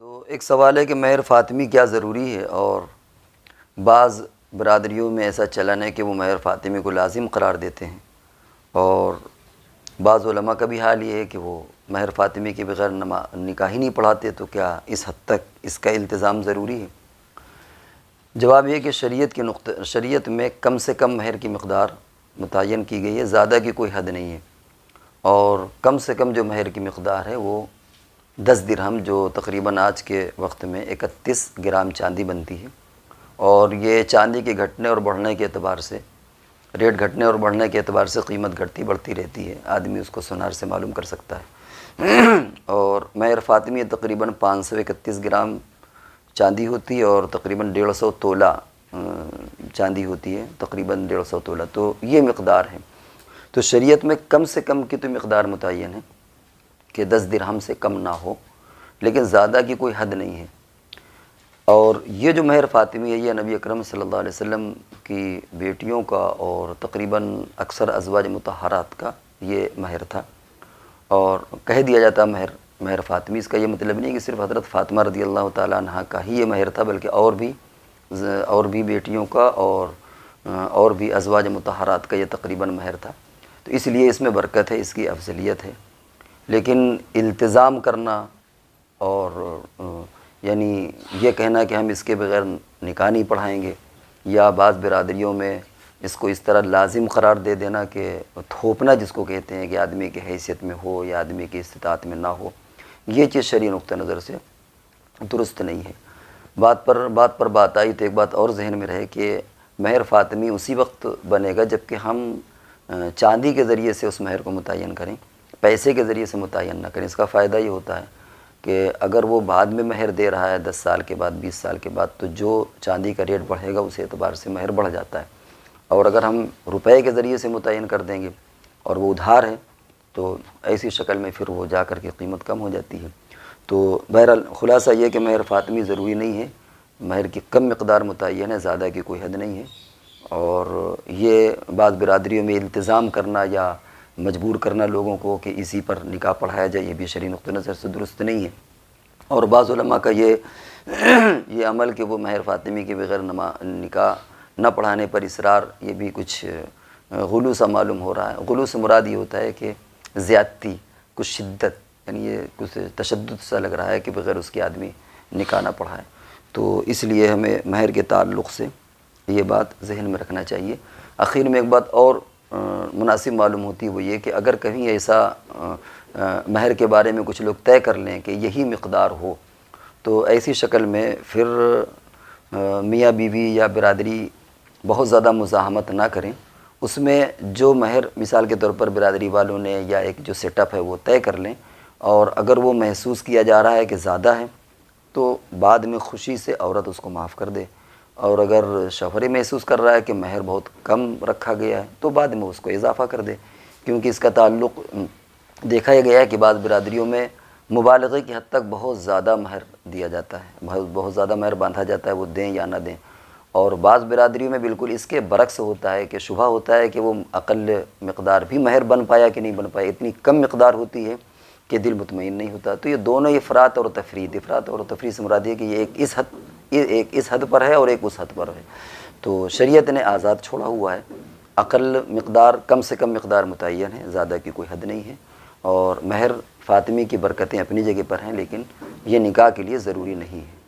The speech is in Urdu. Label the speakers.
Speaker 1: تو ایک سوال ہے کہ مہر فاطمی کیا ضروری ہے، اور بعض برادریوں میں ایسا چلن ہے کہ وہ مہر فاطمی کو لازم قرار دیتے ہیں، اور بعض علماء کا بھی حال یہ ہے کہ وہ مہر فاطمی کے بغیر نکاح ہی نہیں پڑھاتے۔ تو کیا اس حد تک اس کا التزام ضروری ہے؟ جواب یہ کہ شریعت میں کم سے کم مہر کی مقدار متعین کی گئی ہے، زیادہ کی کوئی حد نہیں ہے، اور کم سے کم جو مہر کی مقدار ہے وہ 10 درہم، جو تقریباً آج کے وقت میں 31 گرام چاندی بنتی ہے۔ اور یہ چاندی کے گھٹنے اور بڑھنے کے اعتبار سے، ریٹ گھٹنے اور بڑھنے کے اعتبار سے قیمت گھٹتی بڑھتی رہتی ہے، آدمی اس کو سونار سے معلوم کر سکتا ہے۔ اور مہر فاطمی تقریباً 531 گرام چاندی ہوتی ہے، اور تقریباً 150 تولہ چاندی ہوتی ہے، تقریباً 150 تولہ، تو یہ مقدار ہے۔ تو شریعت میں کم سے کم کی تو مقدار متعین ہے کہ 10 درہم سے کم نہ ہو، لیکن زیادہ کی کوئی حد نہیں ہے۔ اور یہ جو مہر فاطمی ہے، یہ نبی اکرم صلی اللہ علیہ وسلم کی بیٹیوں کا اور تقریباً اکثر ازواج مطہرات کا یہ مہر تھا، اور کہہ دیا جاتا مہر فاطمی۔ اس کا یہ مطلب نہیں کہ صرف حضرت فاطمہ رضی اللہ تعالیٰ عنہ کا ہی یہ مہر تھا، بلکہ اور بھی بیٹیوں کا اور بھی ازواج مطہرات کا یہ تقریباً مہر تھا۔ تو اس لیے اس میں برکت ہے، اس کی افضلیت ہے۔ لیکن التزام کرنا اور یعنی یہ کہنا کہ ہم اس کے بغیر نکاح نہیں پڑھائیں گے، یا بعض برادریوں میں اس کو اس طرح لازم قرار دے دینا کہ تھوپنا جس کو کہتے ہیں کہ آدمی کی حیثیت میں ہو یا آدمی کی استطاعت میں نہ ہو، یہ چیز شرعی نقطہ نظر سے درست نہیں ہے۔ بات پر بات آئی تو ایک بات اور ذہن میں رہے کہ مہر فاطمی اسی وقت بنے گا جب کہ ہم چاندی کے ذریعے سے اس مہر کو متعین کریں، پیسے کے ذریعے سے متعین نہ کریں۔ اس کا فائدہ یہ ہوتا ہے کہ اگر وہ بعد میں مہر دے رہا ہے 10 سال کے بعد، 20 سال کے بعد، تو جو چاندی کا ریٹ بڑھے گا اس اعتبار سے مہر بڑھ جاتا ہے۔ اور اگر ہم روپے کے ذریعے سے متعین کر دیں گے اور وہ ادھار ہے تو ایسی شکل میں پھر وہ جا کر کے قیمت کم ہو جاتی ہے۔ تو بہرحال خلاصہ یہ کہ مہر فاطمی ضروری نہیں ہے، مہر کی کم مقدار متعین ہے، زیادہ کی کوئی حد نہیں ہے۔ اور یہ بعض برادریوں میں التزام کرنا یا مجبور کرنا لوگوں کو کہ اسی پر نکاح پڑھایا جائے، یہ بھی شرعی نقطہ نظر سے درست نہیں ہے۔ اور بعض علماء کا یہ عمل کہ وہ مہر فاطمی کے بغیر نکاح نہ پڑھانے پر اصرار، یہ بھی کچھ غلو سا معلوم ہو رہا ہے۔ غلو سے مراد یہ ہوتا ہے کہ زیادتی، کچھ شدت، یعنی یہ کچھ تشدد سا لگ رہا ہے کہ بغیر اس کے آدمی نکاح نہ پڑھائے۔ تو اس لیے ہمیں مہر کے تعلق سے یہ بات ذہن میں رکھنا چاہیے۔ آخر میں ایک بات اور مناسب معلوم ہوتی ہے، وہ یہ کہ اگر کہیں ایسا مہر کے بارے میں کچھ لوگ طے کر لیں کہ یہی مقدار ہو، تو ایسی شکل میں پھر میاں بیوی یا برادری بہت زیادہ مزاحمت نہ کریں۔ اس میں جو مہر مثال کے طور پر برادری والوں نے یا ایک جو سیٹ اپ ہے وہ طے کر لیں، اور اگر وہ محسوس کیا جا رہا ہے کہ زیادہ ہے تو بعد میں خوشی سے عورت اس کو معاف کر دے، اور اگر شوہر ہی محسوس کر رہا ہے کہ مہر بہت کم رکھا گیا ہے تو بعد میں اس کو اضافہ کر دے، کیونکہ اس کا تعلق دیکھا یہ گیا ہے کہ بعض برادریوں میں مبالغے کی حد تک بہت زیادہ مہر دیا جاتا ہے، بہت زیادہ مہر باندھا جاتا ہے، وہ دیں یا نہ دیں۔ اور بعض برادریوں میں بالکل اس کے برعکس ہوتا ہے کہ شبہ ہوتا ہے کہ وہ اقل مقدار بھی مہر بن پایا کہ نہیں بن پایا، اتنی کم مقدار ہوتی ہے کہ دل مطمئن نہیں ہوتا۔ تو یہ دونوں افراط اور تفریط سے مراد ہے کہ یہ ایک اس حد پر ہے اور ایک اس حد پر ہے۔ تو شریعت نے آزاد چھوڑا ہوا ہے، اقل مقدار، کم سے کم مقدار متعین ہے، زیادہ کی کوئی حد نہیں ہے۔ اور مہر فاطمی کی برکتیں اپنی جگہ پر ہیں، لیکن یہ نکاح کے لیے ضروری نہیں ہے۔